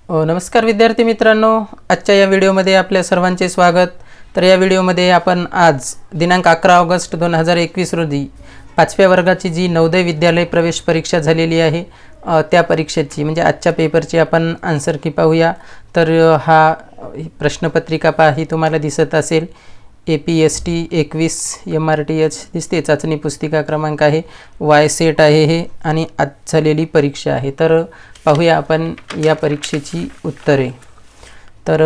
नमस्कार विद्यार्थी मित्रांनो, आजच्या या व्हिडिओमध्ये आपल्या सर्वांचे स्वागत। तर या व्हिडिओमध्ये आपण आज दिनांक 11 ऑगस्ट 2021 रोजी 5व्या वर्गाची जी नवोदय विद्यालय प्रवेश परीक्षा झालेली आहे त्या परीक्षेची म्हणजे आजच्या पेपरची आपण आन्सर की पाहूया। तर हा प्रश्नपत्रिका ही तुम्हाला दिसत असेल। APST 21 MRTH दिसते, चाचणी पुस्तिका क्रमांक आहे, वाय सेट आहे हे, आणि आज झालेली परीक्षा आहे। तर पाहूया आपण या परीक्षेची उत्तरे। तर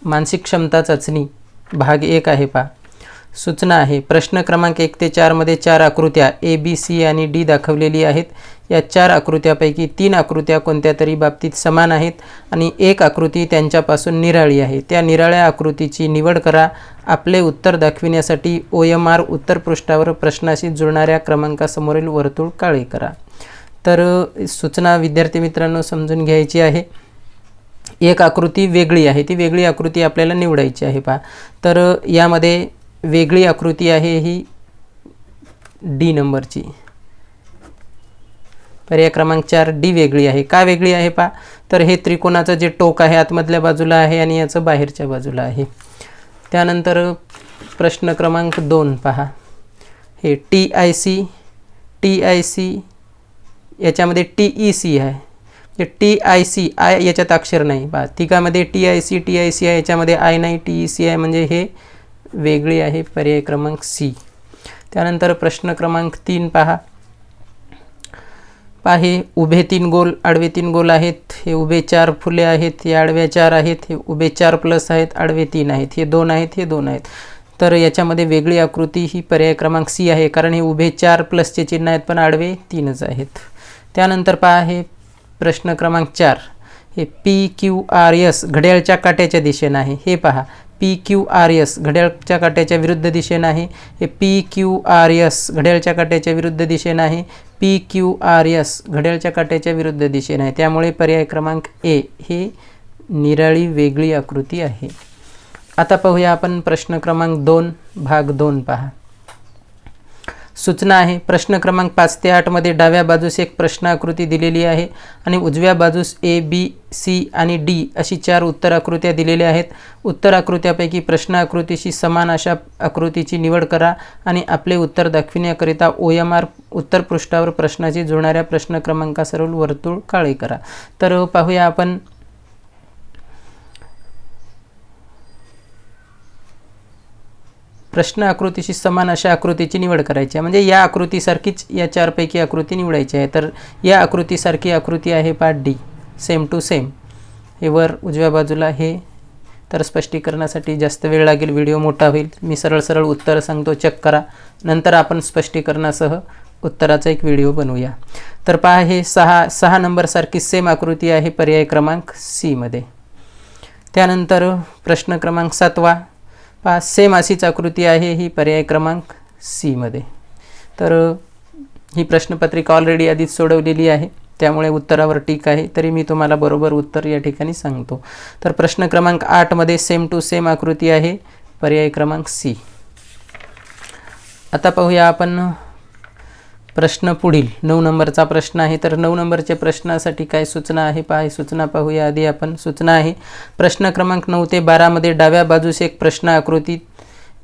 मानसिक क्षमता चाचणी भाग 1 आहे पहा। सूचना आहे, प्रश्न क्रमांक 1 ते 4 मध्ये 4 आकृत्या ABC आणि D दाखवलेली आहेत। या 4 आकृत्यापैकी 3 आकृत्या कोणत्या तरी बाबतीत समान आहेत आणि एक आकृती त्यांच्यापासून निराळी आहे। त्या निराळ्या आकृतीची निवड करा। आपले उत्तर दाखविण्यासाठी OMR उत्तर पृष्ठावर प्रश्नाशी जुळणाऱ्या क्रमांकासमोरील वर्तुळ काळे करा। तर सूचना विद्यार्थी मित्रांनो समजून घ्यायची आहे। एक आकृती वेगळी आहे, ती वेगळी आकृती आपल्याला निवडायची आहे पहा। तर यामध्ये वेगळी आकृती आहे ही D नंबरची, पर्याय क्रमांक 4 D वेगळी आहे। का वेगळी आहे पहा, तर हे त्रिकोणाचं जे टोक आहे आतमधल्या बाजूला आहे आणि याचं बाहेरच्या बाजूला आहे। त्यानंतर प्रश्न क्रमांक 2 पहा, हे TIC याच्यामध्ये TEC आहे, जे TIC आय याच्यात अक्षर नाही पहा। तिघामध्ये TIC आहे, याच्यामध्ये आय नाही, TEC आहे, म्हणजे हे वेगळी आहे, पर्याय क्रमांक C। त्यानंतर प्रश्न क्रमांक 3 पहा, हे उभे 3 गोल आडवे 3 गोल आहेत। हे उभे 4 फुले आहेत, हे आडव्या 4 आहेत, हे उभे 4 प्लस आहेत, आडवे 3 आहेत, हे 2 आहेत, हे 2 आहेत। तर याच्यामध्ये वेगळी आकृती ही पर्याय क्रमांक C आहे, कारण हे उभे 4 प्लसचे चिन्ह आहेत पण आडवे 3च आहेत। त्यानंतर पहा, हे प्रश्न क्रमांक 4, हे PQRS घड्याळच्या काट्याच्या दिशेने आहे। हे पहा, PQRS घड्याळच्या काट्याच्या विरुद्ध दिशेने आहे। हे PQRS घड्याळच्या काट्याच्या विरुद्ध दिशेने आहे, PQRS घड्याळच्या काट्याच्या विरुद्ध दिशेने आहे। त्यामुळे पर्याय क्रमांक A हे निराळी वेगळी आकृती आहे। आता पाहूया आपण प्रश्न क्रमांक 2 भाग 2 पहा। सूचना आहे, प्रश्न क्रमांक 5 ते 8 मध्ये डाव्या बाजूस एक प्रश्न आकृती दिलेली आहे आणि उजव्या बाजूस A, B, C आणि D अशी 4 उत्तर आकृत्या दिलेल्या आहेत। उत्तर आकृत्यापैकी प्रश्न आकृतीशी समान अशा आकृतीची निवड करा आणि आपले उत्तर दाखविण्याकरिता OMR उत्तर पृष्ठावर प्रश्नाशी जुळणाऱ्या प्रश्न क्रमांकासमोरील वर्तुळ काळे करा। तर पाहूया आपण प्रश्न आकृतीशी समान अशा आकृतीची निवड करायची आहे, म्हणजे या आकृतीसारखीच या 4 पैकी आकृती निवडायची आहे। तर या आकृतीसारखी आकृती आहे पहा D, सेम टू सेम, हे वर उजव्या बाजूला हे। तर स्पष्टीकरणासाठी जास्त वेळ लागेल, व्हिडिओ मोठा होईल, मी सरळ उत्तर सांगतो, चेक करा, नंतर आपण स्पष्टीकरणासह उत्तराचा एक व्हिडिओ बनवूया। तर पहा, हे 6 नंबर सारखी सेम आकृती आहे पर्याय क्रमांक C मध्ये। त्यानंतर प्रश्न क्रमांक 7 पहा, सेम अशीच आकृती आहे ही पर्याय क्रमांक C मध्ये। तर ही प्रश्नपत्रिका ऑलरेडी आधीच सोडवलेली आहे, त्यामुळे उत्तरावर टिक आहे, तरी मी तुम्हाला बरोबर उत्तर या ठिकाणी सांगतो। तर प्रश्न क्रमांक 8 मध्ये सेम टू सेम आकृती आहे, पर्याय क्रमांक C। आता पाहूया आपण प्रश्न पुढील 9 नंबरचा प्रश्न आहे। तर 9 नंबरच्या प्रश्नासाठी काय सूचना आहे पहा, सूचना पाहूया आधी आपण। सूचना आहे, प्रश्न क्रमांक 9 ते 12 मध्ये डाव्या बाजूस एक प्रश्न आकृती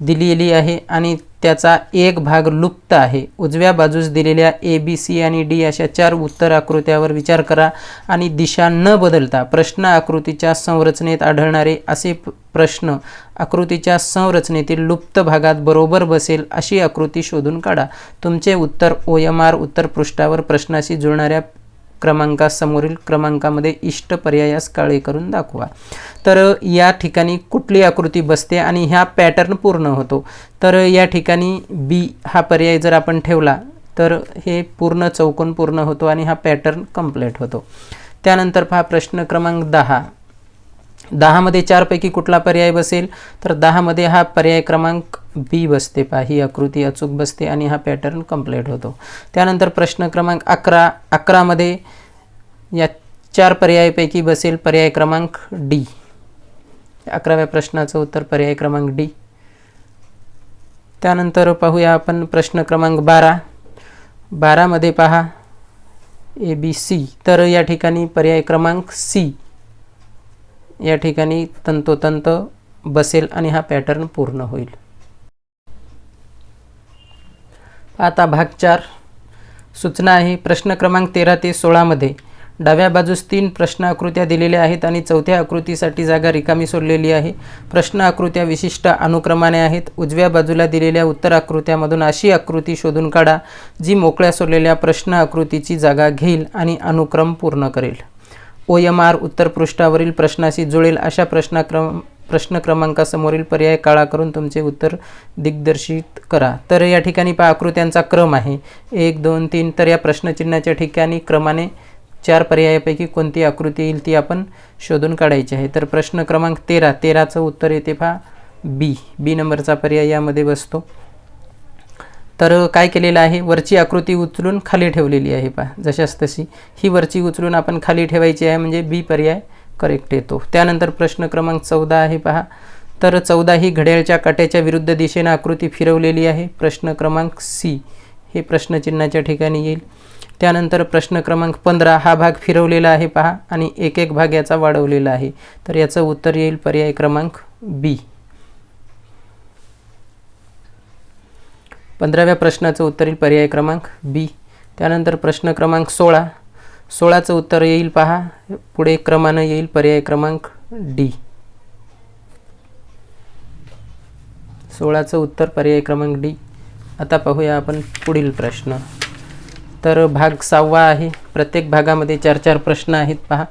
दिलेली आहे आणि त्याचा एक भाग लुप्त आहे। उजव्या बाजूस दिलेल्या A, B, C आणि D अशा 4 उत्तर आकृत्यावर विचार करा आणि दिशा न बदलता प्रश्न आकृतीच्या संरचनेत आढळणारे असे प्रश्न आकृतीच्या संरचनेतील लुप्त भागात बरोबर बसेल अशी आकृती शोधून काढा। तुमचे उत्तर OMR उत्तर पृष्ठावर प्रश्नाशी जुळणाऱ्या क्रमांकासमोरील क्रमांकामध्ये इष्ट पर्यायास काळे करून दाखवा। तर या ठिकाणी कुठली आकृती बसते आणि ह्या पॅटर्न पूर्ण होतो। तर या ठिकाणी B हा पर्याय जर आपण ठेवला तर हे पूर्ण चौकोन पूर्ण होतो आणि हा पॅटर्न कंप्लीट होतो। त्यानंतर पहा प्रश्न क्रमांक 10 मध्ये 4 पैकी कुठला पर्याय बसेल, तर 10 मध्ये हा पर्याय क्रमांक B बसते पहा, ही आकृती अचूक बसते आणि हा पॅटर्न कंप्लीट होतो। त्यानंतर प्रश्न क्रमांक 11 मध्ये या 4 पर्यायापैकी बसेल पर्याय क्रमांक D। 11व्या प्रश्नाचं उत्तर पर्याय क्रमांक D। त्यानंतर पाहूया आपण प्रश्न क्रमांक 12 मध्ये पहा, ABC, तर या ठिकाणी पर्याय क्रमांक C या ठिकाणी तंतोतंत बसेल आणि हा पॅटर्न पूर्ण होईल. आता भाग 4 सूचना आहे. प्रश्न क्रमांक 13 ते 16 मध्ये डाव्या बाजूस 3 प्रश्न आकृत्या दिलेल्या आहेत आणि चौथ्या आकृतीसाठी जागा रिकामी सोडलेली आहे. प्रश्न आकृत्या विशिष्ट अनुक्रमाने आहेत. उजव्या बाजूला दिलेल्या उत्तर आकृत्यामधून अशी आकृती शोधून काढा जी मोकळ्या सोडलेल्या प्रश्न आकृतीची जागा घेईल आणि अनुक्रम पूर्ण करेल. OMR उत्तर पृष्ठावरील प्रश्नाशी जुळेल अशा प्रश्न क्रमांकासमोरील पर्याय काळा करून तुमचे उत्तर दिग्दर्शित करा. तर या ठिकाणी पहा आकृत्यांचा क्रम आहे 1 2 3. तर या प्रश्नचिन्हाच्या ठिकाणी क्रमाने 4 पर्यायापैकी कोणती आकृती येईल ती आपण शोधून काढायची आहे. तर प्रश्न क्रमांक 13चं उत्तर येते पहा बी नंबरचा पर्याय यामध्ये बसतो. तर काय केलेलं आहे, वरची आकृती उचलून खाली ठेवलेली आहे पहा जशास तशी. ही वरची उचलून आपण खाली ठेवायची आहे म्हणजे बी पर्याय करेक्ट येतो. त्यानंतर प्रश्न क्रमांक 14 आहे पहा. तर 14 ही घड्याळच्या काट्याच्या विरुद्ध दिशेने आकृती फिरवलेली आहे. प्रश्न क्रमांक C हे प्रश्नचिन्हाच्या ठिकाणी येईल. त्यानंतर प्रश्न क्रमांक 15 हा भाग फिरवलेला आहे पहा आणि एक भाग याचा वाढवलेला आहे. तर याचं उत्तर येईल पर्याय क्रमांक B. 15व्या प्रश्नाचं उत्तर येईल पर्याय क्रमांक B. त्यानंतर प्रश्न क्रमांक 16चं उत्तर येईल पहा पुढे क्रमानं येईल पर्याय क्रमांक D. 16चं उत्तर पर्याय क्रमांक D. आता पाहूया आपण पुढील प्रश्न. तर भाग 6वा आहे. प्रत्येक भागामध्ये 4 प्रश्न आहेत पहा.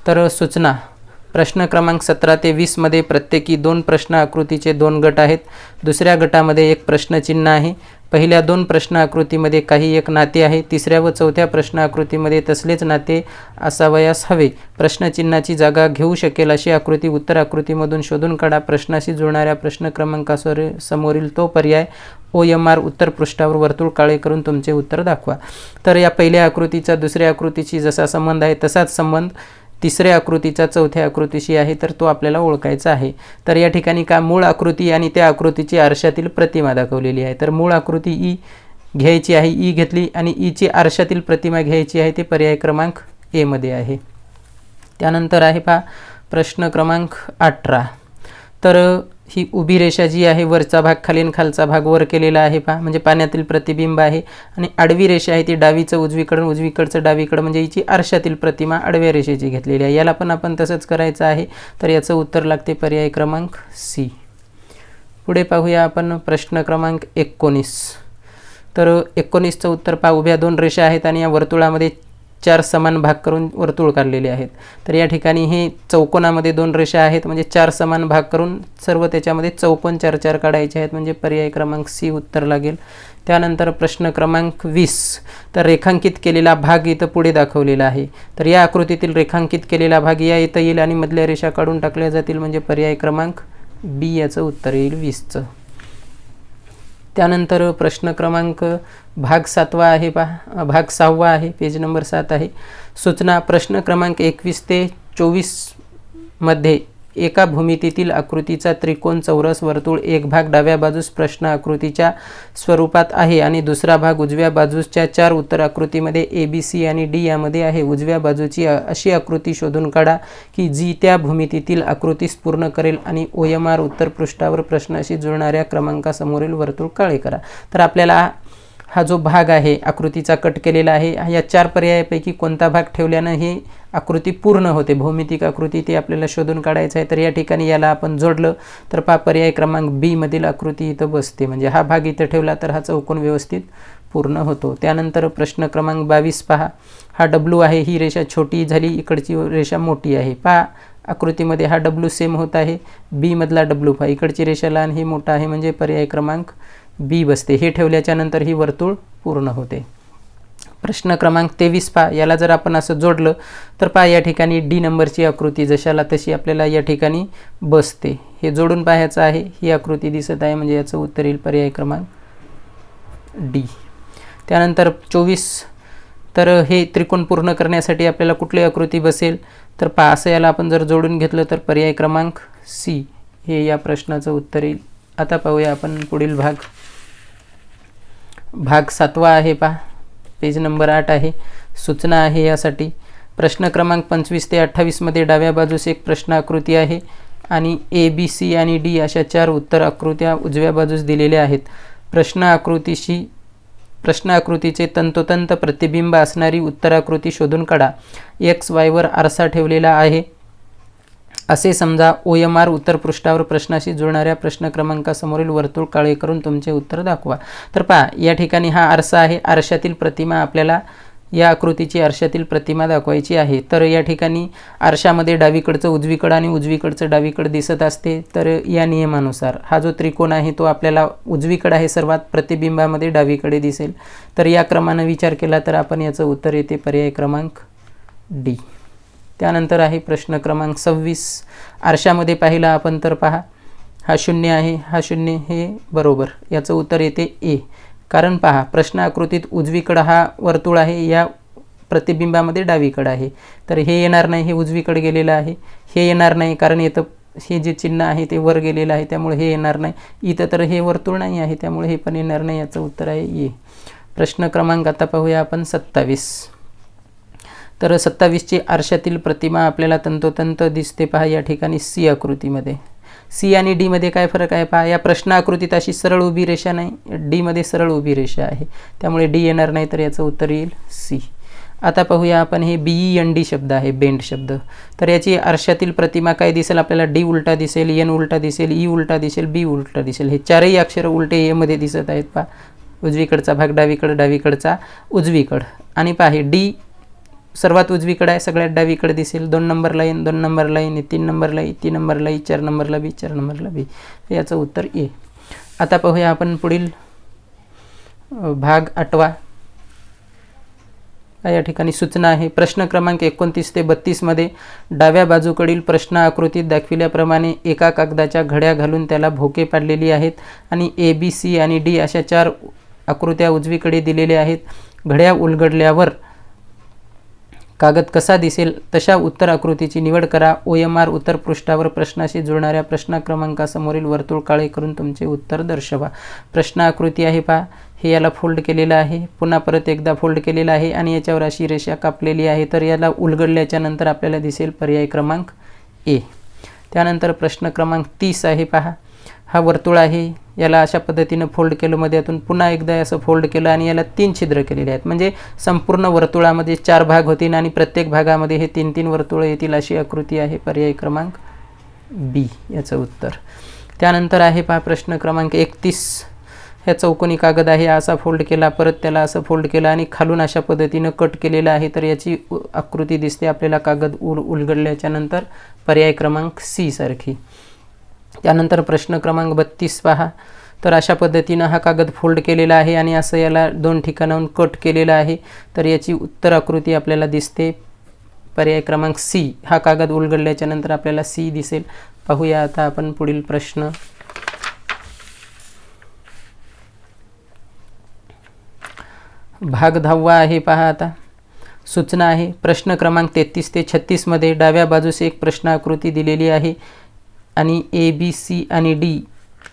तर सूचना प्रश्न क्रमांक 17 ते 20 मध्ये प्रत्येकी 2 प्रश्न आकृतीचे 2 गट आहेत. दुसऱ्या गटामध्ये एक प्रश्नचिन्ह आहे. पहिल्या 2 प्रश्न आकृतीमध्ये काही एक नाते आहे. तिसऱ्या व चौथ्या प्रश्न आकृतीमध्ये तसलेच नाते असावयास हवे. प्रश्नचिन्हाची जागा घेऊ शकेल अशी आकृती उत्तर आकृतीमधून शोधून काढा. प्रश्नाशी जुळणाऱ्या प्रश्न क्रमांकासमोरील तो पर्याय OMR उत्तर पृष्ठावर वर्तुळ काळे करून तुमचे उत्तर दाखवा. तर या पहिल्या आकृतीचा दुसऱ्या आकृतीशी जसा संबंध आहे तसाच संबंध तिसऱ्या आकृतीचा चौथ्या आकृतीशी आहे. तर तो आपल्याला ओळखायचा आहे. तर या ठिकाणी का मूळ आकृती आणि त्या आकृतीची आरशातील प्रतिमा दाखवलेली आहे. तर मूळ आकृती ई घ्यायची आहे, ई घेतली आणि ईची आरशातील प्रतिमा घ्यायची आहे. ते पर्याय क्रमांक A मध्ये आहे. त्यानंतर आहे पहा प्रश्न क्रमांक 18. तर ही उभी रेषा जी आहे वरचा भाग खाली आणि खालचा भाग वर केलेला आहे पहा म्हणजे पाण्यातील प्रतिबिंब आहे. आणि आडवी रेषा आहे ती डावीचं उजवीकडून उजवीकडचं डावीकडं म्हणजे हिची आरशातील प्रतिमा आडव्या रेषेची घेतलेली आहे. याला पण आपण तसंच करायचं आहे. तर याचं उत्तर लागते पर्याय क्रमांक C. पुढे पाहूया आपण प्रश्न क्रमांक 19. तर 19चं उत्तर पहा उभ्या 2 रेषा आहेत आणि या वर्तुळामध्ये 4 समान भाग करून वर्तुळ काढलेले आहेत. तर या ठिकाणी हे चौकोनामध्ये 2 रेषा आहेत म्हणजे 4 समान भाग करून सर्व त्याच्यामध्ये चौकोन 4 काढायचे आहेत म्हणजे पर्याय क्रमांक C उत्तर लागेल. त्यानंतर प्रश्न क्रमांक 20. तर रेखांकित केलेला भाग इथं पुढे दाखवलेला आहे. तर या आकृतीतील रेखांकित केलेला भाग या इथं येईल आणि मधल्या रेषा काढून टाकल्या जातील म्हणजे पर्याय क्रमांक B याचं उत्तर येईल 20चं. त्यानंतर प्रश्न क्रमांक भाग 7वा आहे पहा भाग 6वा आहे पेज नंबर 7 आहे. सूचना प्रश्न क्रमांक 21 ते 24 मध्ये एका भूमितीतील आकृतीचा त्रिकोण चौरस वर्तुळ एक भाग डाव्या बाजूस प्रश्न आकृतीच्या स्वरूपात आहे आणि दुसरा भाग उजव्या बाजूच्या 4 उत्तर आकृतीमध्ये ABC आणि D यामध्ये आहे. उजव्या बाजूची अशी आकृती शोधून काढा की जी त्या भूमितीतील आकृतीस पूर्ण करेल आणि OMR उत्तर पृष्ठावर प्रश्नाशी जुळणाऱ्या क्रमांकासमोरील वर्तुळ काळे करा. तर आपल्याला हा जो भाग आहे आकृतीचा कट केलेला आहे या 4 पर्यायापैकी कोणता भाग ठेवल्यानं ही आकृती पूर्ण होते भौमितिक आकृती ते आपल्याला शोधून काढायचं आहे. तर या ठिकाणी याला आपण जोडलं तर पहा पर्याय क्रमांक B मधील आकृती इथं बसते म्हणजे हा भाग इथं ठेवला तर हा चौकोन व्यवस्थित पूर्ण होतो. त्यानंतर प्रश्न क्रमांक 22 पहा हा W आहे ही रेषा छोटी झाली इकडची रेषा मोठी आहे. पहा आकृतीमध्ये हा W सेम होत आहे. B मधला W पहा इकडची रेषा लहान ही मोठा आहे म्हणजे पर्याय क्रमांक B बसते. हे ठेवल्याच्या नंतर ही वर्तुळ पूर्ण होते. प्रश्न क्रमांक 23 पहा याला जर आपण असं जोडलं तर पहा या ठिकाणी D नंबरची आकृती जशाला तशी आपल्याला या ठिकाणी बसते. हे जोडून पाहायचं आहे. ही आकृती दिसत आहे म्हणजे याचं उत्तर येईल पर्याय क्रमांक D. त्यानंतर 24 तर हे त्रिकोण पूर्ण करण्यासाठी आपल्याला कुठली आकृती बसेल तर पहा असं याला आपण जर जोडून घेतलं तर पर्याय क्रमांक C हे या प्रश्नाचं उत्तर येईल. आता पाहूया आपण पुढील भाग 7वा आहे पहा पेज नंबर 8 आहे. सूचना आहे यासाठी. प्रश्न क्रमांक 25 ते 28 मध्ये डाव्या बाजूस एक प्रश्न आकृती आहे आणि ए बी सी आणि डी अशा 4 उत्तर आकृत्या उजव्या बाजूस दिलेल्या आहेत. प्रश्न आकृतीचे तंतोतंत प्रतिबिंब असणारी उत्तराकृती शोधून काढा. एक्स वायवर आरसा ठेवलेला आहे असे समजा. OMR उत्तर पृष्ठावर प्रश्नाशी जुळणाऱ्या प्रश्न क्रमांकासमोरील वर्तुळ काळे करून तुमचे उत्तर दाखवा. तर पहा, या ठिकाणी हा आरसा आहे. आरशातील प्रतिमा आपल्याला या आकृतीची आरशातील प्रतिमा दाखवायची आहे. तर या ठिकाणी आरशामध्ये डावीकडचं उजवीकडं आणि उजवीकडचं डावीकडं दिसत असते. तर या नियमानुसार हा जो त्रिकोण आहे तो आपल्याला उजवीकडे आहे सर्वात, प्रतिबिंबामध्ये डावीकडे दिसेल. तर या क्रमानं विचार केला तर आपण याचं उत्तर येते पर्याय क्रमांक डी. त्यानंतर आहे प्रश्न क्रमांक 26. आरशामध्ये पाहिला आपण तर पहा, हा 0 आहे, हा 0 हे बरोबर. याचं उत्तर येते ए. कारण पहा, प्रश्न आकृतीत उजवीकडं हा वर्तुळ आहे, या प्रतिबिंबामध्ये डावीकडं आहे. तर हे येणार नाही, हे उजवीकडे गेलेलं आहे. हे येणार नाही कारण इथं हे जे चिन्ह आहे ते वर गेलेलं आहे, त्यामुळे हे येणार नाही. इथं तर हे वर्तुळ नाही आहे, त्यामुळे हे पण येणार नाही. याचं उत्तर आहे ए. प्रश्न क्रमांक आता पाहूया आपण 27. तर 27ची आरशातील प्रतिमा आपल्याला तंतोतंत दिसते पहा या ठिकाणी सी आकृतीमध्ये. सी आणि डी मध्ये काय फरक आहे पहा. या प्रश्न आकृतीत अशी सरळ उभी रेषा नाही, डी मध्ये सरळ उभी रेषा आहे, त्यामुळे डी येणार नाही. तर याचं उत्तर येईल सी. आता पाहूया आपण, हे BEND शब्द आहे, बेंड शब्द. तर याची आरशातील प्रतिमा काय दिसेल आपल्याला. डी उलटा दिसेल, एन उलटा दिसेल, ई उलटा दिसेल, बी उलटा दिसेल. हे चारही अक्षर उलटे एमध्ये दिसत आहेत पहा. उजवीकडचा भाग डावीकडं, डावीकडचा उजवीकडं. आणि पहा, हे डी सर्वात उजवीकडे आहे, सगळ्यात डावीकडे दिसेल. 2 number line, 2 number line, 3 number line, 3 number line, 4 नंबरला बी, 4 नंबरला बी. याचं उत्तर ए. आता पाहूया आपण पुढील भाग 8वा. या ठिकाणी सूचना आहे. प्रश्न क्रमांक 29 ते 32 मध्ये डाव्या बाजूकडील प्रश्न आकृतीत दाखविल्याप्रमाणे एका कागदाच्या घड्या घालून त्याला भोके पाडलेली आहेत आणि ABC आणि D अशा 4 आकृत्या उजवीकडे दिलेल्या आहेत. घड्या उलगडल्यावर कागद कसा दिसेल तशा उत्तर आकृतीची निवड करा. OMR उत्तर पृष्ठावर प्रश्नाशी जुळणाऱ्या प्रश्न क्रमांकासमोरील वर्तुळ काळे करून तुमचे उत्तर दर्शवा. प्रश्न आकृती आहे पहा, हे याला फोल्ड केलेलं आहे, पुन्हा परत एकदा फोल्ड केलेलं आहे आणि याच्यावर अशी रेषा कापलेली आहे. तर याला उलगडल्याच्या नंतर आपल्याला दिसेल पर्याय क्रमांक ए. त्यानंतर प्रश्न क्रमांक 30 आहे पहा, हा वर्तुळ आहे, याला अशा पद्धतीनं फोल्ड केलं, मध्यातून पुन्हा एकदा असं फोल्ड केलं आणि याला 3 छिद्र केलेले आहेत. म्हणजे संपूर्ण वर्तुळामध्ये 4 भाग होतील आणि प्रत्येक भागामध्ये हे 3-3 वर्तुळ येतील अशी आकृती आहे. पर्याय क्रमांक बी याचं उत्तर. त्यानंतर आहे पहा प्रश्न क्रमांक 31. ह्या चौकोनी कागद आहे, असा फोल्ड केला, परत त्याला असं फोल्ड केलं आणि खालून अशा पद्धतीनं कट केलेलं आहे. तर याची आकृती दिसते आपल्याला कागद उलगडल्याच्या नंतर. पर्याय क्रमांक सी सारखी. त्यानंतर प्रश्न क्रमांक 32 पहा, तर अशा पद्धतीनं हा कागद फोल्ड केलेला आहे आणि असं याला 2 ठिकाणाहून कट केलेलं आहे. तर याची उत्तर आकृती आपल्याला दिसते. पर्याय क्रमांक सी. हा कागद उलगडल्याच्या नंतर आपल्याला सी दिसेल. पाहूया आता आपण पुढील प्रश्न. भाग 10वा आहे पहा. आता सूचना आहे. प्रश्न क्रमांक 33 ते 36 मध्ये डाव्या बाजूस एक प्रश्न आकृती दिलेली आहे आणि ABC आणि D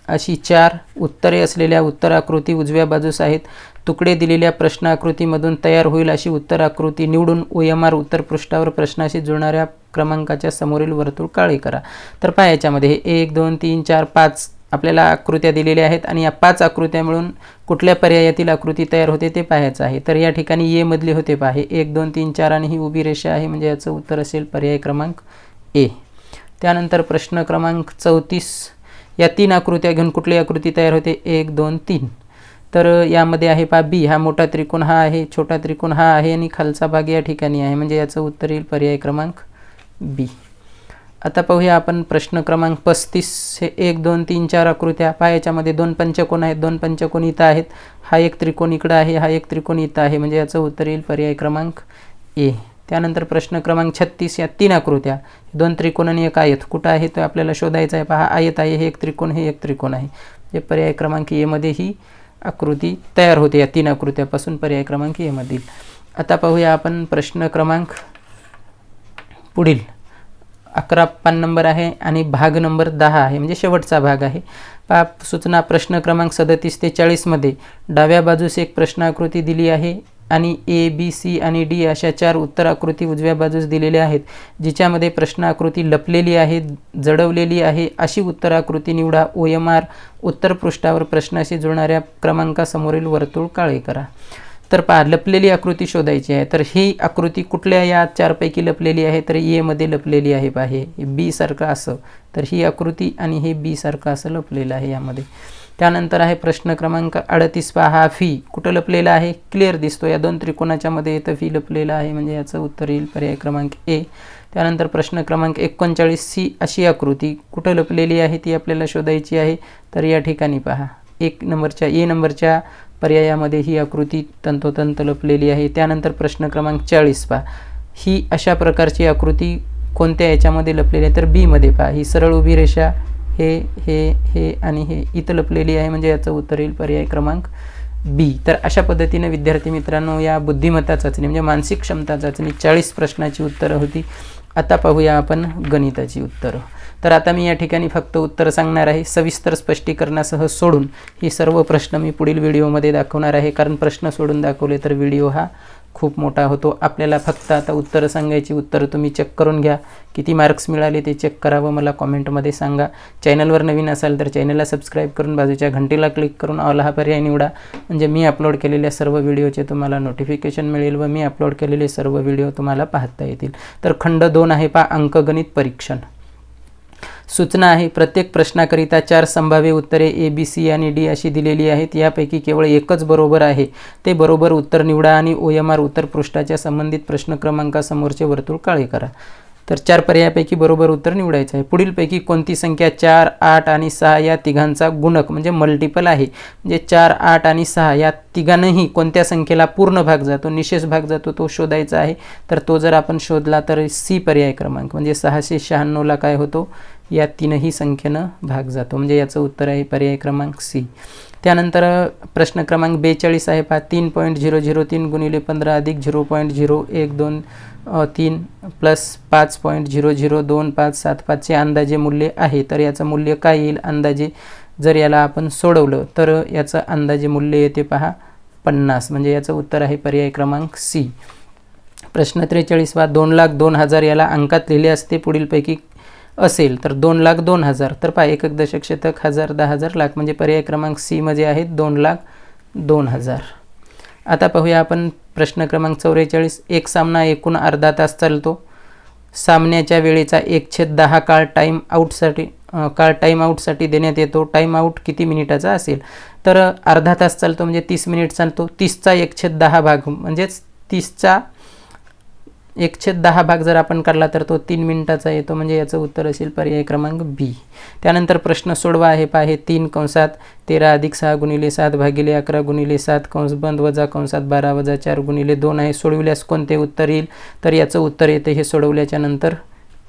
अशी 4 उत्तरे असलेल्या उत्तर आकृती उजव्या बाजूस आहेत. तुकडे दिलेल्या प्रश्न आकृतीमधून तयार होईल अशी उत्तर आकृती निवडून OMR उत्तर पृष्ठावर प्रश्नाशी जुळणाऱ्या क्रमांकाच्या समोरील वर्तुळ काळे करा. तर पहा, याच्यामध्ये 1 2 3 4 5 आपल्याला आकृत्या दिलेल्या आहेत आणि या 5 आकृत्या मिळून कुठल्या पर्यायातील आकृती तयार होते ते पाहायचं आहे. तर या ठिकाणी ए मधले होते पहा, 1 2 3 4 आणि ही उभी रेषा आहे, म्हणजे याचं उत्तर असेल पर्याय क्रमांक ए. त्यानंतर प्रश्न क्रमांक 34. या 3 आकृत्या घेऊन कुठली आकृती तयार होते. 1 2 3. तर यामध्ये आहे पहा बी. हा मोठा त्रिकोण हा आहे, छोटा त्रिकोण हा आहे आणि खालचा भाग या ठिकाणी आहे, म्हणजे याचं उत्तर येईल पर्याय क्रमांक बी. आता पाहूया आपण प्रश्न क्रमांक 35. हे 1 2 3 4 आकृत्या पहा, याच्यामध्ये 2 पंचकोन आहेत, 2 पंचकोन इथं आहेत. हा एक त्रिकोण इकडं आहे, हा एक त्रिकोण इथं आहे, म्हणजे याचं उत्तर येईल पर्याय क्रमांक ए. त्यानंतर प्रश्न क्रमांक 36. या 3 आकृत्या, 2 त्रिकोण आणि एक आयत कुठं आहे तो आपल्याला शोधायचा आहे. पहा, आयत आहे, हे एक त्रिकोण, हे एक त्रिकोण आहे, जे पर्याय क्रमांक ए मध्ये ही आकृती तयार होते. या 3 आकृत्यापासून पर्याय क्रमांक ए मधील. आता पाहूया आपण प्रश्न क्रमांक पुढील 11 पान नंबर आहे आणि भाग नंबर 10 आहे, म्हणजे शेवटचा भाग आहे. पहा सूचना. प्रश्न क्रमांक 37 ते 40 मध्ये डाव्या बाजूस एक प्रश्न आकृती दिली आहे आणि ए बी सी आणि डी अशा 4 उत्तर आकृती उजव्या बाजूस दिलेल्या आहेत. जिच्यामध्ये प्रश्न आकृती लपलेली आहे, जडवलेली आहे अशी उत्तर आकृती निवडा. OMR उत्तर पृष्ठावर प्रश्नाशी जुळणाऱ्या क्रमांकासमोरील वर्तुळ काळे करा. तर पहा, लपलेली आकृती शोधायची आहे. तर ही आकृती कुठल्या या 4 पैकी लपलेली आहे? तर ए मध्ये लपलेली आहे. पहा, हे बी सारखं असं, तर ही आकृती आणि हे बी सारखं असं लपलेलं आहे यामध्ये. त्यानंतर आहे प्रश्न क्रमांक 38. पहा, हा फी कुठं लपलेला आहे? क्लिअर दिसतो, या 2 त्रिकोणाच्या मध्ये इथं फी लपलेला आहे, म्हणजे याचं उत्तर येईल पर्याय क्रमांक ए. त्यानंतर प्रश्न क्रमांक 39. सी अशी आकृती कुठं लपलेली आहे ती आपल्याला शोधायची आहे. तर या ठिकाणी पहा, ए नंबरच्या पर्यायामध्ये ही आकृती तंतोतंत लपलेली आहे. त्यानंतर प्रश्न क्रमांक 40. पहा, ही अशा प्रकारची आकृती कोणत्या याच्यामध्ये लपलेली आहे? तर बी मध्ये. पहा, ही सरळ उभी रेषा हे आणि हे इथं लपलेली आहे, म्हणजे याचं उत्तर येईल पर्याय क्रमांक बी. तर अशा पद्धतीने विद्यार्थी मित्रांनो या बुद्धिमत्ता चाचणी म्हणजे मानसिक क्षमता चाचणी 40 प्रश्नाची उत्तरं होती. आता पाहूया आपण गणिताची उत्तरं. तर आता मी या ठिकाणी फक्त उत्तर सांगणार आहे, सविस्तर स्पष्टीकरणासह सोडून. ही सर्व प्रश्न मी पुढील व्हिडिओमध्ये दाखवणार आहे, कारण प्रश्न सोडून दाखवले तर व्हिडिओ हा खूप मोठा होतो. आपल्याला फक्त आता उत्तरं सांगायची. उत्तरं तुम्ही चेक करून घ्या, किती मार्क्स मिळाले ते चेक करावं, मला कॉमेंटमध्ये सांगा. चॅनलवर नवीन असाल तर चॅनलला सबस्क्राईब करून बाजूच्या घंटीला क्लिक करून ऑल हा पर्याय निवडा, म्हणजे मी अपलोड केलेल्या सर्व व्हिडिओचे तुम्हाला नोटिफिकेशन मिळेल व मी अपलोड केलेले सर्व व्हिडिओ तुम्हाला पाहता येतील. तर खंड 2 आहे पहा, अंकगणित परीक्षण. सूचना आहे, प्रत्येक प्रश्नाकरिता 4 संभाव्य उत्तरे ए बी सी आणि डी अशी दिलेली आहेत. यापैकी केवळ एकच बरोबर आहे. ते बरोबर उत्तर निवडा आणि OMR उत्तर पृष्ठाच्या संबंधित प्रश्न क्रमांकासमोरचे वर्तुळ काळे करा. तर 4 पर्यायापैकी बरोबर उत्तर निवडायचं आहे. पुढीलपैकी कोणती संख्या 4, 8 आणि 6 या तिघांचा गुणक म्हणजे मल्टिपल आहे? म्हणजे 4, 8 आणि 6 या तिघांनाही कोणत्या संख्येला पूर्ण भाग जातो, निशेष भाग जातो, तो शोधायचा आहे. तर तो जर आपण शोधला तर सी पर्याय क्रमांक म्हणजे 696ला काय होतो? या 3ही संख्येनं भाग जातो, म्हणजे याचं उत्तर आहे पर्याय क्रमांक सी. त्यानंतर प्रश्न क्रमांक 42 आहे पहा, 3.003 गुणिले 15 अधिक 0.0123 प्लस 5.002575 चे अंदाजे मूल्य आहे. तर याचं मूल्य काय येईल अंदाजे? जर याला आपण सोडवलं तर याचं अंदाजे मूल्य येते पहा 50, म्हणजे याचं उत्तर आहे पर्याय क्रमांक सी. प्रश्न 43 वा 2,02,000 याला अंकात लिहिले असते पुढीलपैकी असेल तर 2,02,000. तर पहा, एकक दशक शतक हजार 10,000 लाख, म्हणजे पर्याय क्रमांक सी मध्ये आहे 2,02,000. आता पाहूया आपण प्रश्न क्रमांक 44. एक सामना एकूण अर्धा तास चालतो. सामन्याच्या वेळेचा 1/10 काळ टाईम आऊटसाठी देण्यात येतो. टाईम आऊट किती मिनिटाचा असेल? तर अर्धा तास चालतो म्हणजे 30 मिनिट चालतो. 30चा 1/10 भाग म्हणजेच 30चा 1/10 भाग जर आपण काढला तर तो 3 मिनिटाचा येतो, म्हणजे याचं उत्तर असेल पर्याय क्रमांक बी. त्यानंतर प्रश्न सोडवा आहे पहा, हे 3 कंसात 13 अधिक 6 गुणिले 7 भागिले 11 गुणिले 7 कंस बंद वजा कंसात 12 वजा 4 गुणिले 2 आहे. सोडविल्यास कोणते उत्तर येईल? तर याचं उत्तर येते हे सोडवल्याच्या नंतर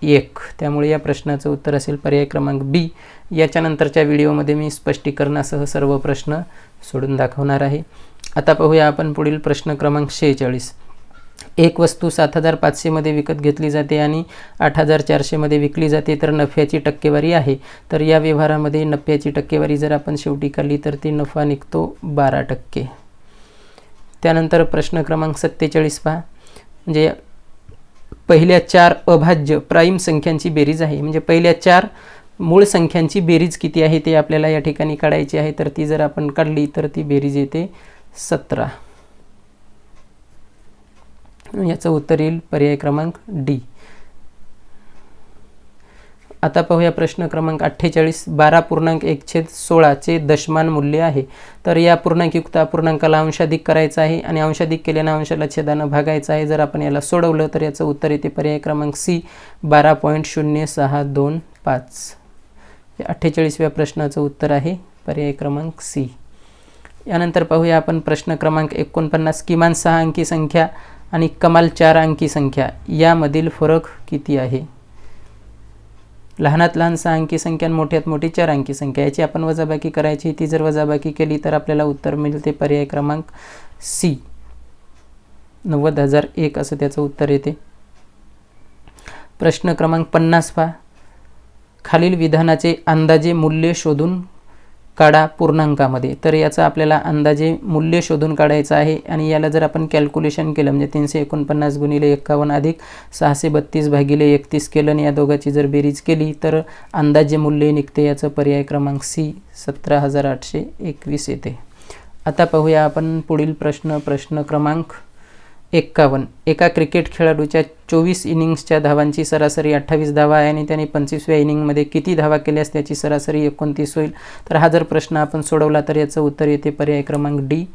1. त्यामुळे या प्रश्नाचं उत्तर असेल पर्याय क्रमांक बी. याच्यानंतरच्या व्हिडिओमध्ये मी स्पष्टीकरणासह सर्व प्रश्न सोडून दाखवणार आहे. आता पाहूया आपण पुढील प्रश्न क्रमांक 46. एक वस्तू 7,500 मध्ये विकत घेतली जाते आणि 8,400 मध्ये विकली जाते, तर नफ्याची टक्केवारी आहे. तर या व्यवहारामध्ये नफ्याची टक्केवारी जर आपण शेवटी काढली तर ती नफा निघतो 12%. त्यानंतर प्रश्न क्रमांक 47 पहा, म्हणजे पहिल्या 4 अभाज्य प्राईम संख्यांची बेरीज आहे. म्हणजे पहिल्या 4 मूळ संख्यांची बेरीज किती आहे ते आपल्याला या ठिकाणी काढायची आहे. तर ती जर आपण काढली तर ती बेरीज येते 17. याचं उत्तर येईल पर्याय क्रमांक डी. आता पाहूया प्रश्न क्रमांक 48. 12.1/16 चे दशमान मूल्य आहे. तर या पूर्णांकयुक्त अपूर्णांकाला अंशाधिक करायचा आहे आणि अंशाधिक केल्यानं अंशाला छेदानं भागायचं आहे. जर आपण याला सोडवलं तर याचं उत्तर येते पर्याय क्रमांक सी 12.0625. 48व्या प्रश्नाचं उत्तर आहे पर्याय क्रमांक सी. यानंतर पाहूया आपण प्रश्न क्रमांक 49. किमान 6 अंकी संख्या आणि कमाल 4 अंकी संख्या यामधील फरक किती आहे? लहानात लहान 6 अंकी संख्या आणि मोठ्यात मोठी 4 अंकी संख्या, याची आपण वजाबाकी करायची. ती जर वजाबाकी केली तर आपल्याला उत्तर मिळते पर्याय क्रमांक सी 90,001 असं त्याचं उत्तर येते. प्रश्न क्रमांक 50 पहा, खालील विधानाचे अंदाजे मूल्य शोधून काढा पूर्णांकामध्ये. तर याचं आपल्याला अंदाजे मूल्य शोधून काढायचं आहे आणि याला जर आपण कॅल्क्युलेशन केलं म्हणजे 349 गुणिले 51 अधिक 632 भागिले 31 केलं आणि या दोघांची जर बेरीज केली तर अंदाजे मूल्य निघते. याचं पर्याय क्रमांक सी 17,821 येते. आता पाहूया आपण पुढील प्रश्न क्रमांक 51. एका क्रिकेट खेळाडूच्या 24 इनिंग्सच्या धावांची सरासरी 28 धावा आहे आणि त्याने 25व्या इनिंगमध्ये किती धावा केल्यास त्याची सरासरी 29 होईल. तर हा जर प्रश्न आपण सोडवला तर याचं उत्तर येते पर्याय क्रमांक डी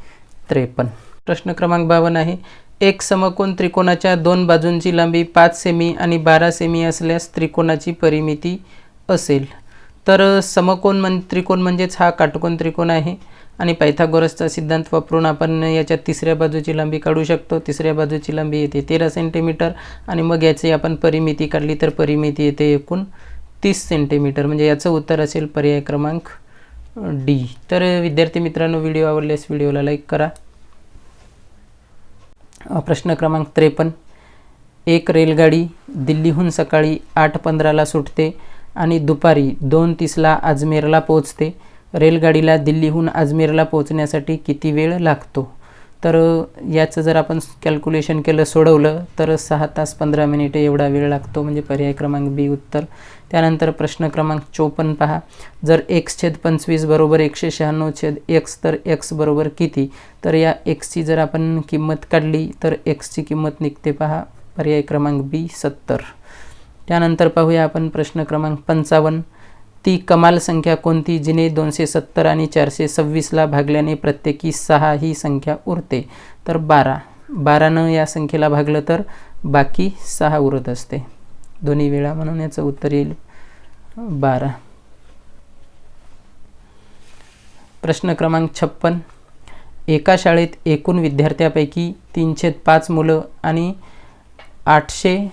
53. प्रश्न क्रमांक 52 आहे. एक समकोन त्रिकोणाच्या दोन बाजूंची लांबी 5 सेमी आणि 12 सेमी असल्यास त्रिकोणाची परिमिती असेल. तर समकोन त्रिकोण म्हणजेच हा काटकोन त्रिकोण आहे आणि पायथागोरसचा सिद्धांत वापरून आपण याच्या तिसऱ्या बाजूची लांबी काढू शकतो. तिसऱ्या बाजूची लांबी येते 13 सेंटीमीटर आणि मग याची आपण परिमिती काढली तर परिमिती येते एकूण 30 सेंटीमीटर. म्हणजे याचं उत्तर असेल पर्याय क्रमांक डी. तर विद्यार्थी मित्रांनो, व्हिडिओ आवडल्यास व्हिडिओला लाईक करा. प्रश्न क्रमांक 53. एक रेलगाडी दिल्लीहून सकाळी 8:15ला सुटते आणि दुपारी 2:30ला अजमेरला पोहोचते. रेलगाडीला दिल्लीहून अजमेरला पोहोचण्यासाठी किती वेळ लागतो. तर याचं जर आपण कॅल्क्युलेशन केलं सोडवलं तर 6 तास 15 मिनिटे एवढा वेळ लागतो. म्हणजे पर्याय क्रमांक बी उत्तर. त्यानंतर प्रश्न क्रमांक 54 पहा. जर x/25 बरोबर 196/x तर x बरोबर किती. तर या xची जर आपण किंमत काढली तर xची किंमत निघते पहा पर्याय क्रमांक बी 70. त्यानंतर पाहूया आपण प्रश्न क्रमांक 55. ती कमाल संख्या कोणती जिने 270 आणि 426ला भागल्याने प्रत्येकी 6 ही संख्या उरते. तर 12नं या संख्येला भागलं तर बाकी 6 उरत असते दोन्ही वेळा, म्हणून याचं उत्तर येईल 12. प्रश्न क्रमांक 56. एका शाळेत एकूण विद्यार्थ्यापैकी 3/5 मुलं आणि 800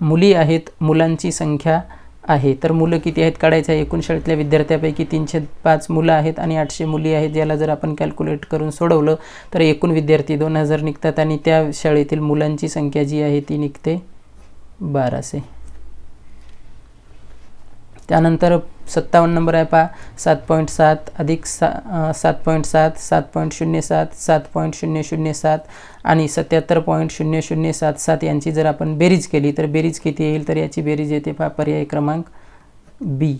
मुली आहेत. मुलांची संख्या आहे. तर मुलं किती आहेत काढायचं आहे. एकूण शाळेतल्या विद्यार्थ्यापैकी 3/5 मुलं आहेत आणि 800 मुली आहेत. याला जर आपण कॅल्क्युलेट करून सोडवलं तर एकूण विद्यार्थी 2000 निघतात आणि त्या शाळेतील मुलांची संख्या जी आहे ती निघते 1200. त्यानंतर 57 नंबर आहे पहा. 7.7 अधिक 7.7 7.07 7.007 आणि 77.0077 यांची जर आपण बेरीज केली तर बेरीज किती येईल. तर याची बेरीज येते पहा पर्याय क्रमांक बी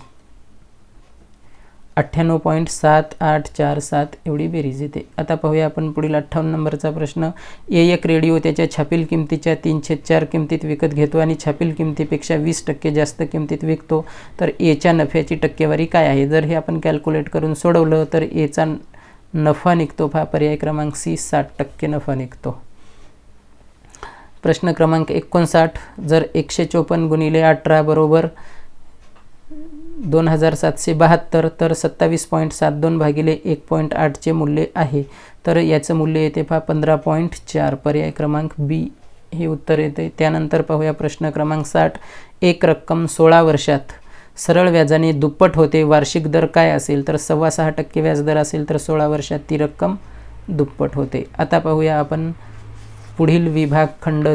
98.7847 एवढी बेरीज येते. आता पाहूया आपण पुढील 58 नंबरचा प्रश्न. एक रेडिओ त्याच्या छापील किमतीच्या 3/4 किमतीत विकत घेतो आणि छापील किमतीपेक्षा 20% जास्त किमतीत विकतो. तर एच्या नफ्याची टक्केवारी काय आहे. जर हे आपण कॅल्क्युलेट करून सोडवलं तर एचा नफा निघतो पहा पर्याय क्रमांक सी 60% नफा निघतो. प्रश्न क्रमांक 59. जर 154 गुणिले 18 बरोबर 2772 तर 27.72 भागिले 1.8चे मूल्य आहे. तर याचं मूल्य येते पहा 15.4 पर्याय क्रमांक बी हे उत्तर येते. त्यानंतर पाहूया प्रश्न क्रमांक 60. एक रक्कम 16 वर्षात सरळ व्याजाने दुप्पट होते. वार्षिक दर काय असेल. तर 6.25% व्याजदर असेल तर 16 वर्षात ती रक्कम दुप्पट होते. आता पाहूया आपण पुढील विभाग खंड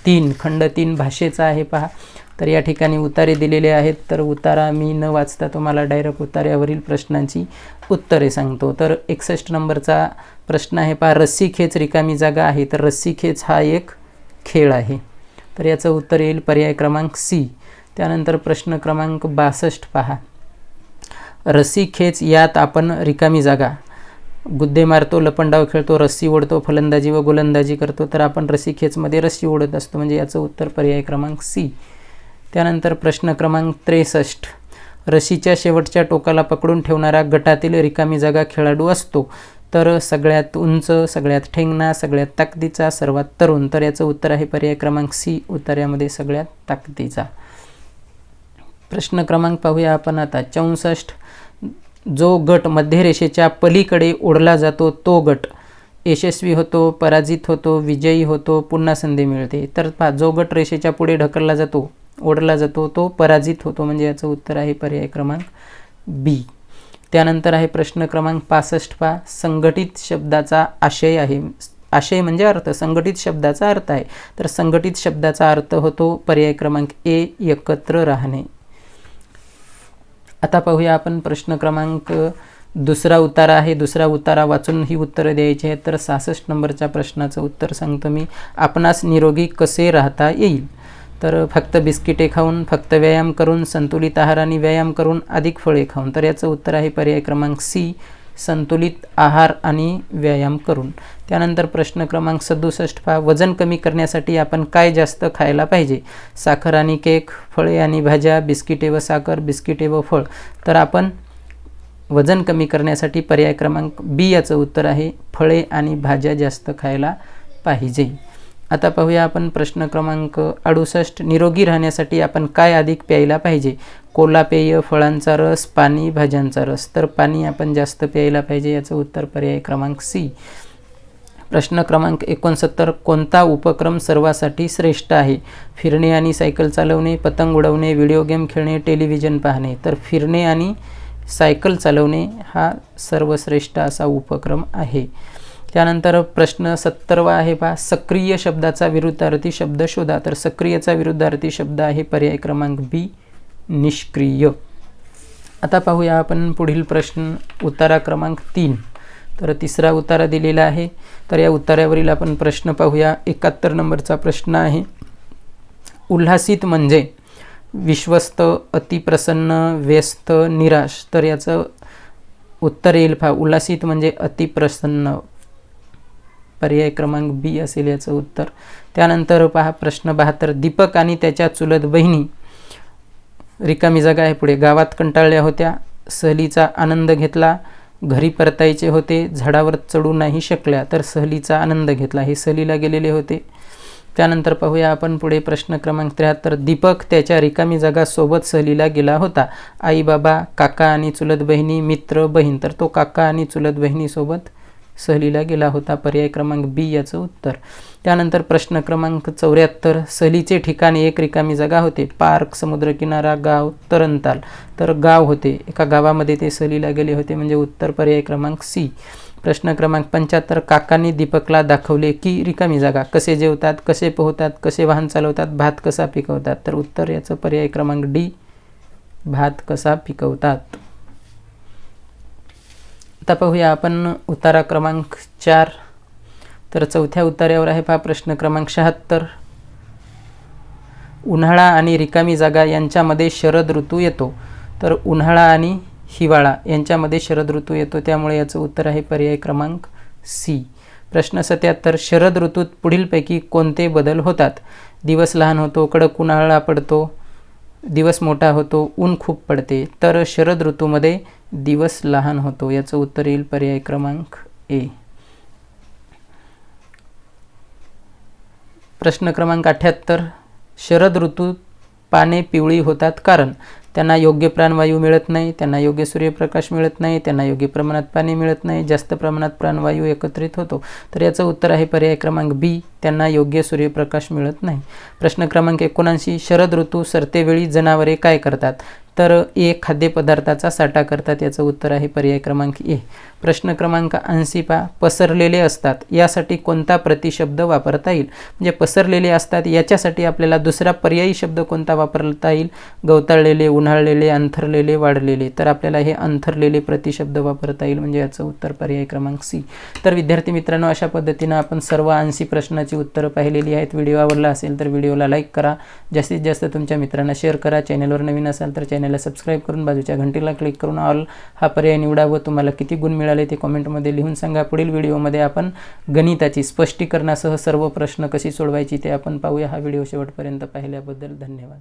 3 भाषेचा आहे पहा. तर या ठिकाणी उतारे दिलेले आहेत. तर उतारा मी न वाचता तुम्हाला डायरेक्ट उतार्यावरील प्रश्नांची उत्तरे सांगतो. तर 61 नंबरचा प्रश्न आहे पहा. रस्सी खेच रिकामी जागा आहे. तर रस्सी खेच हा एक खेळ आहे. तर याचं उत्तर येईल पर्याय क्रमांक सी. त्यानंतर प्रश्न क्रमांक 62 पहा. रस्सी खेच यात आपण रिकामी जागा गुद्दे मारतो, लपंडाव खेळतो, रस्सी ओढतो, फलंदाजी व गोलंदाजी करतो. तर आपण रस्सी खेचमध्ये रस्सी ओढत असतो. म्हणजे याचं उत्तर पर्याय क्रमांक सी. त्यानंतर प्रश्न क्रमांक 63. रस्सीच्या शेवटच्या टोकाला पकडून ठेवणारा गटातील रिकामी जागा खेळाडू असतो. तर सगळ्यात उंच, सगळ्यात ठेंगणा, सगळ्यात ताकदीचा, सर्वात तरुण. तर याचं उत्तर आहे पर्याय क्रमांक सी उतार्यामध्ये सगळ्यात ताकदीचा. प्रश्न क्रमांक पाहूया आपण आता 64. जो गट मध्यरेषेच्या पलीकडे ओढला जातो तो गट यशस्वी होतो, पराजित होतो, विजयी होतो, पुन्हा संधी मिळते. तर पहा, जो गट रेषेच्या पुढे ढकलला जातो, ओढला जातो तो पराजित होतो. म्हणजे याचं उत्तर आहे पर्याय क्रमांक बी. त्यानंतर आहे प्रश्न क्रमांक 65 पहा. संघटित शब्दाचा आशय आहे. आशय म्हणजे अर्थ. संघटित शब्दाचा अर्थ आहे. तर संघटित शब्दाचा अर्थ होतो पर्याय क्रमांक ए एकत्र राहणे. आता पाहूया आपण प्रश्न क्रमांक दुसरा उतारा आहे. दुसरा उतारा वाचून ही उत्तरं द्यायची आहेत. तर 66 नंबरच्या प्रश्नाचं उत्तर सांगतो मी. आपणास निरोगी कसे राहता येईल? तर फक्त बिस्किटे खाऊन, फक्त व्यायाम करून, संतुलित आहार आणि व्यायाम करून, अधिक फळे खाऊन. तर याचं उत्तर आहे पर्याय क्रमांक सी, संतुलित आहार आणि व्यायाम करून. त्यानंतर प्रश्न क्रमांक 67 पहा. वजन कमी करण्यासाठी आपण काय जास्त खायला पाहिजे? साखर आणि केक, फळे आणि भाज्या, बिस्किटे व साखर, बिस्किटे व फळ. तर आपण वजन कमी करण्यासाठी पर्याय क्रमांक बी याचं उत्तर आहे, फळे आणि भाज्या जास्त खायला पाहिजे. आता पाहूया आपण प्रश्न क्रमांक 68. निरोगी राहण्यासाठी आपण काय अधिक प्यायला पाहिजे? कोला पेय, फळांचा रस, पाणी, भाज्यांचा रस. तर पाणी आपण जास्त प्यायला पाहिजे. याचं उत्तर पर्याय क्रमांक सी. प्रश्न क्रमांक 69. कोणता उपक्रम सर्वांसाठी श्रेष्ठ आहे? फिरणे आणि सायकल चालवणे, पतंग उडवणे, व्हिडिओ गेम खेळणे, टेलिव्हिजन पाहणे. तर फिरणे आणि सायकल चालवणे हा सर्वश्रेष्ठ असा उपक्रम आहे. त्यानंतर प्रश्न 70वा आहे पहा. सक्रिय शब्दाचा विरुद्धार्थी शब्द शोधा. तर सक्रियचा विरुद्धार्थी शब्द आहे पर्याय क्रमांक बी, निष्क्रिय. आता पाहूया आपण पुढील प्रश्न उतारा क्रमांक 3. तर तिसरा उतारा दिलेला आहे. तर या उतार्यावरील आपण प्रश्न पाहूया. 71 नंबरचा प्रश्न आहे. उल्हासित म्हणजे विश्वस्त, अतिप्रसन्न, व्यस्त, निराश. तर याचं उत्तर येईल पहा. उल्हासित म्हणजे अतिप्रसन्न. पर्याय क्रमांक बी असेल याचं उत्तर. त्यानंतर पहा प्रश्न 72. दीपक आणि त्याच्या चुलत बहिणी, रिकामी जागा आहे पुढे, गावात कंटाळल्या होत्या, सहलीचा आनंद घेतला, घरी परतायचे होते, झाडावर चढू नाही शकल्या. तर सहलीचा आनंद घेतला, हे सहलीला गेलेले होते. त्यानंतर पाहूया आपण पुढे प्रश्न क्रमांक 73. दीपक त्याच्या रिकामी जागा सोबत सहलीला गेला होता. आई बाबा, काका आणि चुलत बहिणी, मित्र, बहीण. तर तो काका आणि चुलत बहिणीसोबत सहलीला गेला होता. पर्याय क्रमांक बी याचं उत्तर. त्यानंतर प्रश्न क्रमांक 74. सहलीचे ठिकाणी एक रिकामी जागा होते. पार्क, समुद्रकिनारा, गाव, तरणताल. तर गाव होते, एका गावामध्ये ते सहलीला गेले होते, म्हणजे उत्तर पर्याय क्रमांक सी. प्रश्न क्रमांक 75. काकांनी दीपकला दाखवले की रिकामी जागा. कसे जेवतात, कसे पोहतात, कसे वाहन चालवतात, भात कसा पिकवतात. तर उत्तर याचं पर्याय क्रमांक डी, भात कसा पिकवतात. आता पाहूया आपण उतारा क्रमांक 4. तर चौथ्या उतार्यावर आहे पहा प्रश्न क्रमांक 76. उन्हाळा आणि रिकामी जागा यांच्यामध्ये शरद ऋतू येतो. तर उन्हाळा आणि हिवाळा यांच्यामध्ये शरद ऋतू येतो, त्यामुळे याचं उत्तर आहे पर्याय क्रमांक सी. प्रश्न 77. शरद ऋतूत पुढीलपैकी कोणते बदल होतात? दिवस लहान होतो, कडक उन्हाळा पडतो, दिवस मोठा होतो, ऊन खूप पडते. तर शरद ऋतूमध्ये दिवस लहान होतो. याचं उत्तर येईल पर्याय क्रमांक ए. प्रश्न क्रमांक 78. शरद ऋतूत पाने पिवळी होतात कारण त्यांना योग्य प्राणवायू मिळत नाही, त्यांना योग्य सूर्यप्रकाश मिळत नाही, त्यांना योग्य प्रमाणात पाणी मिळत नाही, जास्त प्रमाणात प्राणवायू एकत्रित होतो. तर याचं उत्तर आहे पर्याय क्रमांक बी, त्यांना योग्य सूर्यप्रकाश मिळत नाही. प्रश्न क्रमांक 79. शरद ऋतू सरतेवेळी जनावरे काय करतात? तर ए, खाद्यपदार्थाचा साठा करतात. याचं उत्तर आहे पर्याय क्रमांक ए. प्रश्न क्रमांक 80 पहा. पसरलेले असतात यासाठी कोणता प्रतिशब्द वापरता येईल? म्हणजे पसरलेले असतात याच्यासाठी आपल्याला दुसरा पर्यायी शब्द कोणता वापरता येईल? गवताळलेले, उन्हाळलेले, अंथरलेले, वाढलेले. तर आपल्याला हे अंथरलेले प्रतिशब्द वापरता येईल, म्हणजे याचं उत्तर पर्याय क्रमांक सी. तर विद्यार्थी मित्रांनो, अशा पद्धतीनं आपण सर्व 80 प्रश्नाची उत्तरं पाहिलेली आहेत. व्हिडिओ आवडला असेल तर व्हिडिओला लाईक करा, जास्तीत जास्त तुमच्या मित्रांना शेअर करा. चॅनलवर नवीन असाल तर चॅनलला सबस्क्राईब करून बाजूच्या घंटीला क्लिक करून ऑल हा पर्याय निवडा व तुम्हाला किती गुण मिळाले ते कमेंटमध्ये लिहून सांगा. पुढील व्हिडिओमध्ये आपण गणिताची स्पष्टीकरणासह सर्व प्रश्न कशी सोडवायची ते आपण पाहूया. हा व्हिडिओ शेवटपर्यंत पाहिल्याबद्दल धन्यवाद.